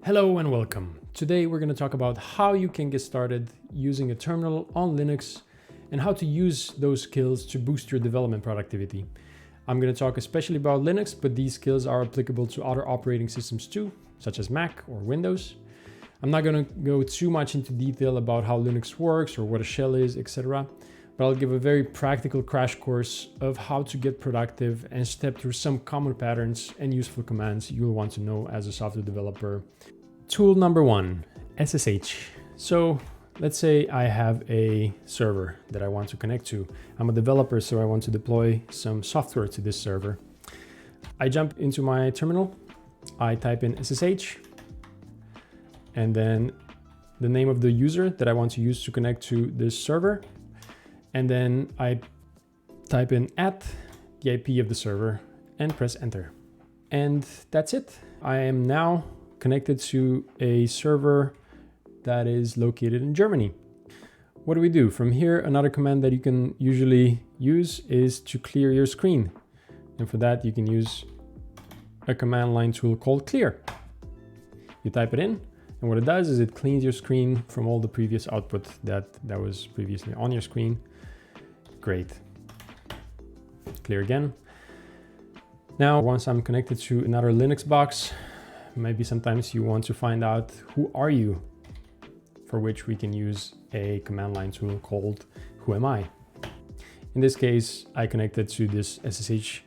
Hello and welcome. Today we're going to talk about how you can get started using a terminal on Linux and how to use those skills to boost your development productivity. I'm going to talk especially about Linux, but these skills are applicable to other operating systems too, such as Mac or Windows. I'm not going to go too much into detail about how Linux works or what a shell is, etc. But I'll give a very practical crash course of how to get productive and step through some common patterns and useful commands you'll want to know as a software developer. Tool number 1, SSH. So let's say I have a server that I want to connect to. I'm a developer, so I want to deploy some software to this server. I jump into my terminal, I type in SSH, and then the name of the user that I want to use to connect to this server. And then I type in @ the IP of the server and press enter. And that's it. I am now connected to a server that is located in Germany. What do we do? From here, another command that you can usually use is to clear your screen. And for that, you can use a command line tool called clear. You type it in, and what it does is it cleans your screen from all the previous output that was previously on your screen. Great. Clear again. Now, once I'm connected to another Linux box, maybe sometimes you want to find out who are you, for which we can use a command line tool called who am I. In this case, I connected to this SSH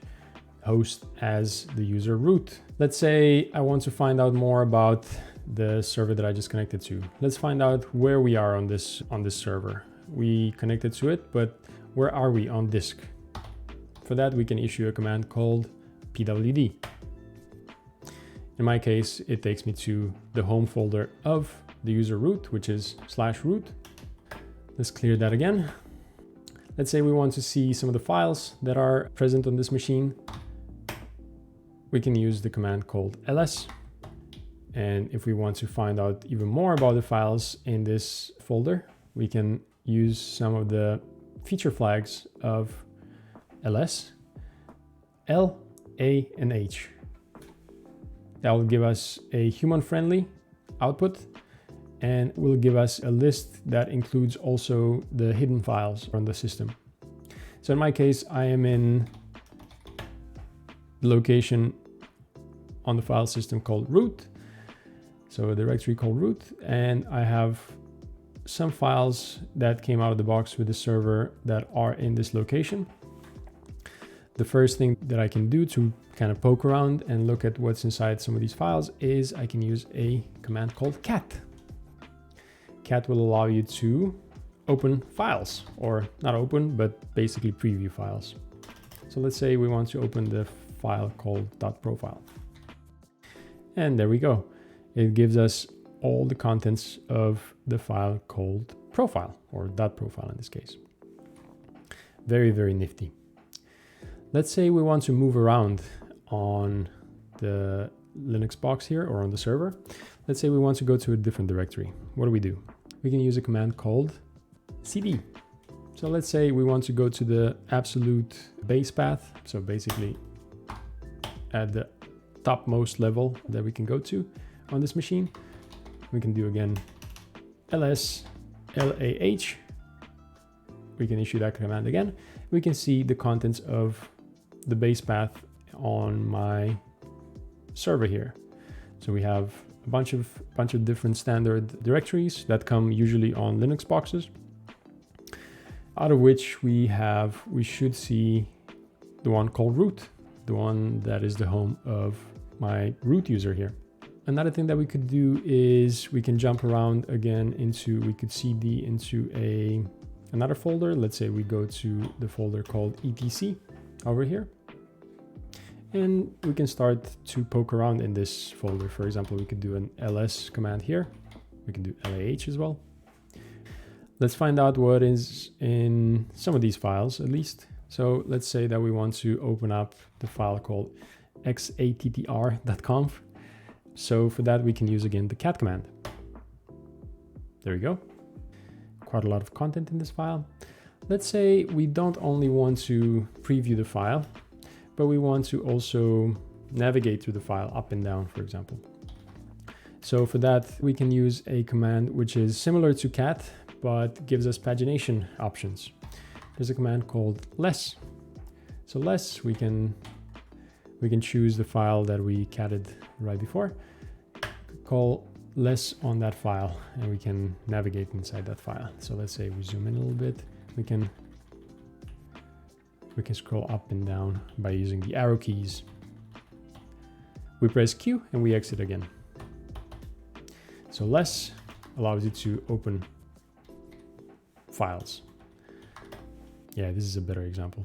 host as the user root. Let's say I want to find out more about the server that I just connected to. Let's find out where we are on this server. We connected to it, but where are we on disk? For that, we can issue a command called pwd. In my case, it takes me to the home folder of the user root, which is /root. Let's clear that again. Let's say we want to see some of the files that are present on this machine. We can use the command called ls. And if we want to find out even more about the files in this folder, we can use some of the feature flags of ls, l, a, and h. That will give us a human-friendly output and will give us a list that includes also the hidden files on the system. So in my case, I am in the location on the file system called root. So a directory called root, and I have some files that came out of the box with the server that are in this location. The first thing that I can do to kind of poke around and look at what's inside some of these files is I can use a command called cat. Cat will allow you to open files, or not open, but basically preview files. So let's say we want to open the file called .profile. And there we go. It gives us all the contents of the file called profile, or .profile in this case. Very, very nifty. Let's say we want to move around on the Linux box here or on the server. Let's say we want to go to a different directory. What do? We can use a command called cd. So let's say we want to go to the absolute base path. So basically at the topmost level that we can go to on this machine. We can do again ls lah. We can issue that command again. We can see the contents of the base path on my server here. So we have a bunch of different standard directories that come usually on Linux boxes, out of which we should see the one called root, the one that is the home of my root user here. Another thing that we could do is we can jump around again we could cd into another folder. Let's say we go to the folder called etc over here. And we can start to poke around in this folder. For example, we could do an ls command here. We can do lah as well. Let's find out what is in some of these files at least. So let's say that we want to open up the file called xattr.conf. So for that, we can use again the cat command. There we go. Quite a lot of content in this file. Let's say we don't only want to preview the file, but we want to also navigate through the file up and down, for example. So for that, we can use a command which is similar to cat, but gives us pagination options. There's a command called less. So less, we can choose the file that we catted right before, call less on that file, and we can navigate inside that file. So let's say we zoom in a little bit, we can scroll up and down by using the arrow keys. We press Q and we exit again. So less allows you to open files. Yeah, this is a better example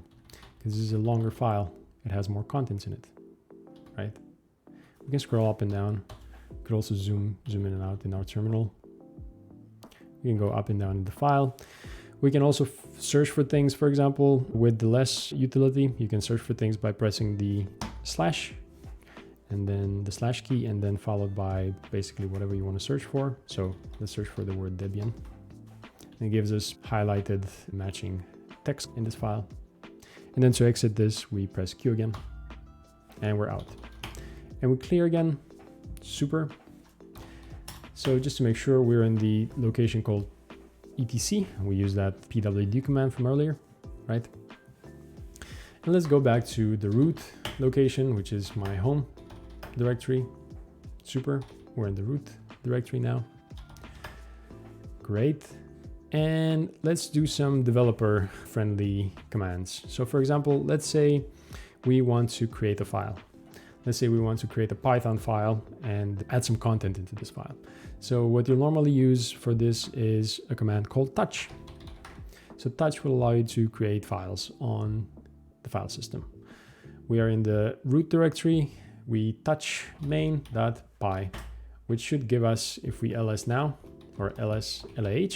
because this is a longer file. It has more contents in it, right? We can scroll up and down. We could also zoom in and out in our terminal. We can go up and down in the file. We can also search for things, for example, with the less utility. You can search for things by pressing the slash and then the slash key, and then followed by basically whatever you want to search for. So let's search for the word Debian. And it gives us highlighted matching text in this file. And then to exit this, we press Q again and we're out. And we clear again. Super. So just to make sure we're in the location called etc, we use that pwd command from earlier, right? And let's go back to the root location, which is my home directory. Super. We're in the root directory now. Great. And let's do some developer friendly commands. So for example, let's say we want to create a file. Let's say we want to create a Python file and add some content into this file. So what you'll normally use for this is a command called touch. So touch will allow you to create files on the file system. We are in the root directory. We touch main.py, which should give us, if we ls now or ls lah, it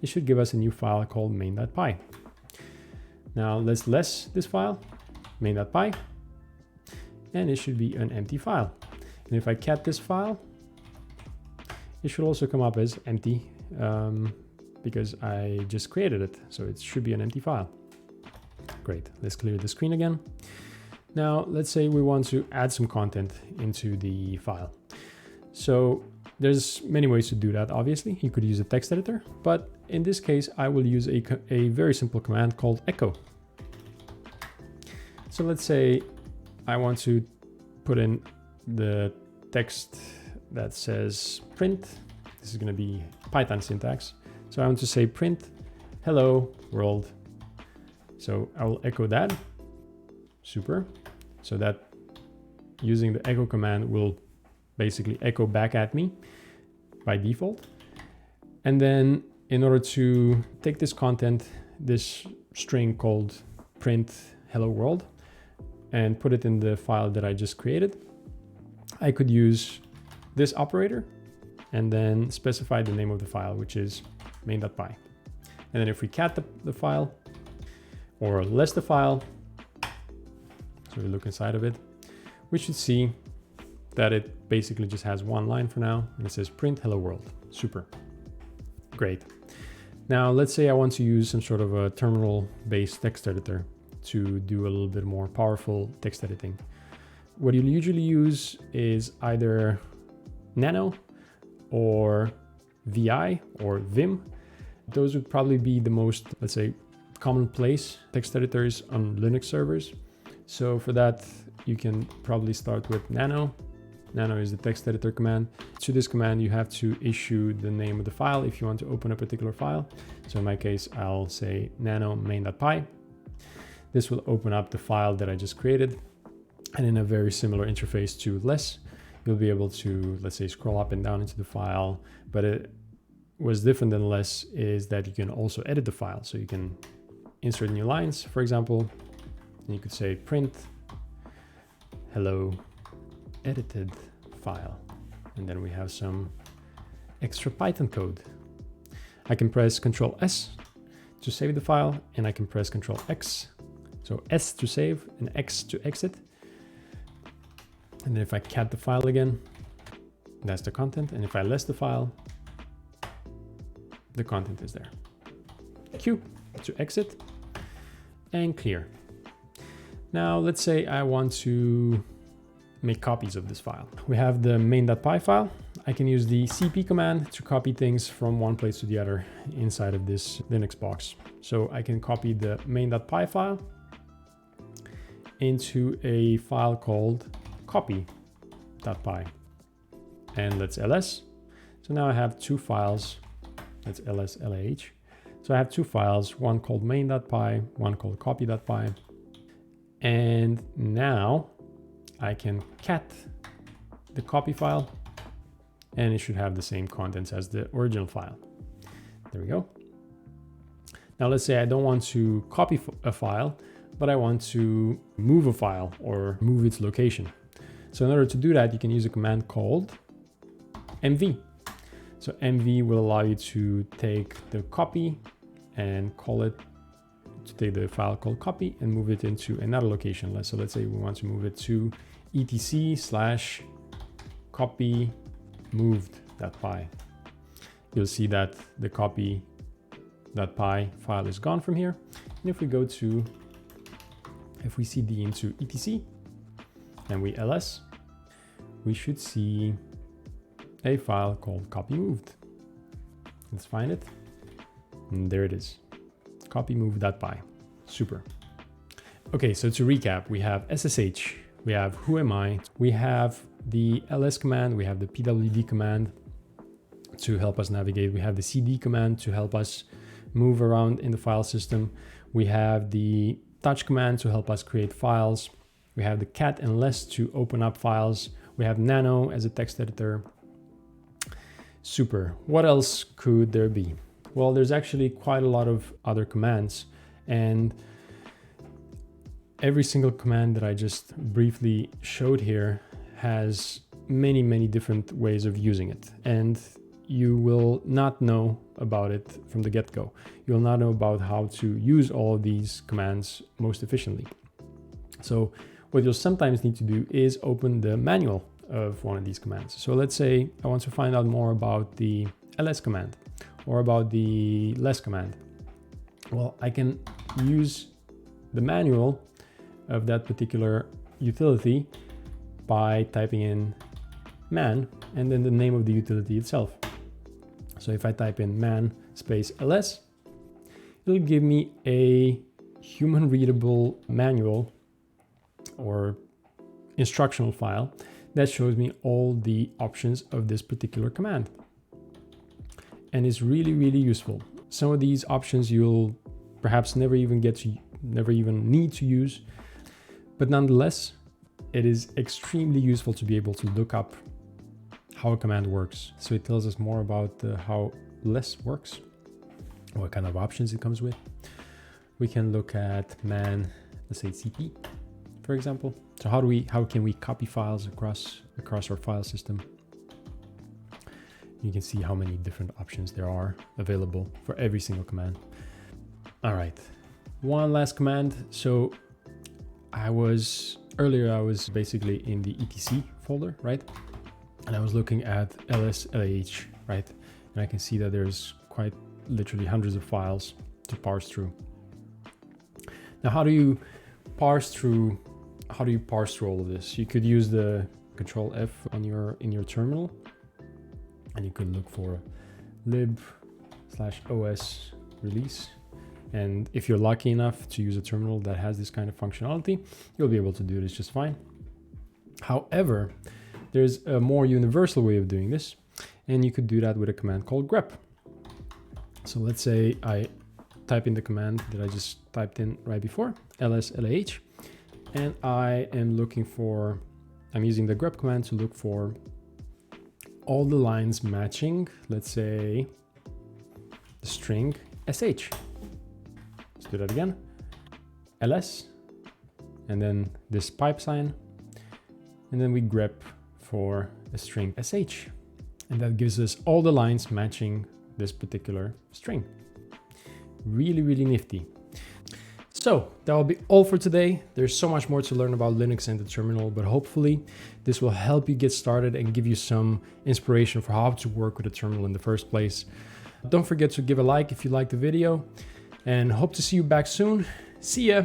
should give us a new file called main.py. Now let's less this file, main.py, and it should be an empty file. And if I cat this file, it should also come up as empty because I just created it. So it should be an empty file. Great, let's clear the screen again. Now let's say we want to add some content into the file. So there's many ways to do that, obviously. You could use a text editor, but in this case, I will use a very simple command called echo. So let's say I want to put in the text that says print. This is going to be Python syntax. So I want to say print hello world. So I will echo that. Super. So that using the echo command will basically echo back at me by default. And then in order to take this content, this string called print hello world, and put it in the file that I just created, I could use this operator and then specify the name of the file, which is main.py. And then if we cat the file or less the file, so we look inside of it, we should see that it basically just has one line for now, and it says print hello world. Super. Great. Now let's say I want to use some sort of a terminal-based text editor to do a little bit more powerful text editing. What you'll usually use is either Nano or VI or Vim. Those would probably be the most, let's say, commonplace text editors on Linux servers. So for that, you can probably start with Nano. Nano is the text editor command. To this command, you have to issue the name of the file if you want to open a particular file. So in my case, I'll say nano main.py. This will open up the file that I just created. And in a very similar interface to less, you'll be able to, let's say, scroll up and down into the file. But what's different than less is that you can also edit the file. So you can insert new lines, for example, and you could say print hello edited file. And then we have some extra Python code. I can press Ctrl S to save the file, and I can press Ctrl X. So S to save and X to exit. And then if I cat the file again, that's the content. And if I less the file, the content is there. Q to exit and clear. Now let's say I want to make copies of this file. We have the main.py file. I can use the cp command to copy things from one place to the other inside of this Linux box. So I can copy the main.py file into a file called copy.py, and let's ls. So now I have two files. Let's ls lah. So I have two files, one called main.py, one called copy.py. And now I can cat the copy file, and it should have the same contents as the original file. There we go. Now let's say I don't want to copy a file, but I want to move a file or move its location. So in order to do that, you can use a command called mv. So mv will allow you to take the copy and call it, to take the file called copy and move it into another location. So let's say we want to move it to etc/copy moved.py. You'll see that the copy.py file is gone from here. And if we go to, if we cd into etc and we ls, we should see a file called copy moved. Let's find it. And there it is, copy moved.py. Super. Okay, so to recap, we have SSH, we have who am I, we have the ls command, we have the pwd command to help us navigate, we have the cd command to help us move around in the file system, we have the touch command to help us create files, we have the cat and less to open up files, we have Nano as a text editor. Super. What else could there be? Well, there's actually quite a lot of other commands, and every single command that I just briefly showed here has many, many different ways of using it. And you will not know about it from the get-go. You'll not know about how to use all of these commands most efficiently. So what you'll sometimes need to do is open the manual of one of these commands. So let's say I want to find out more about the ls command or about the less command. Well, I can use the manual of that particular utility by typing in man and then the name of the utility itself. So if I type in man space ls, it'll give me a human readable manual or instructional file that shows me all the options of this particular command. And it's really, really useful. Some of these options you'll perhaps never even need to use, but nonetheless, it is extremely useful to be able to look up how a command works. So it tells us more about how less works, what kind of options it comes with. We can look at man, let's say cp, for example. So how can we copy files across our file system? You can see how many different options there are available for every single command. All right, one last command. So earlier I was basically in the etc folder, right? And I was looking at ls/lh, right? And I can see that there's quite literally hundreds of files to parse through. Now, how do you parse through all of this? You could use the Control F in your terminal, and you could look for lib/os release. And if you're lucky enough to use a terminal that has this kind of functionality, you'll be able to do this just fine. However, there's a more universal way of doing this, and you could do that with a command called grep. So let's say I type in the command that I just typed in right before, ls/lh, and I'm using the grep command to look for all the lines matching, let's say, the string sh. Let's do that again. ls, and then this pipe sign, and then we grep for a string sh. And that gives us all the lines matching this particular string. Really, really nifty. So that will be all for today. There's so much more to learn about Linux and the terminal, but hopefully this will help you get started and give you some inspiration for how to work with a terminal in the first place. Don't forget to give a like if you liked the video, and hope to see you back soon. See ya!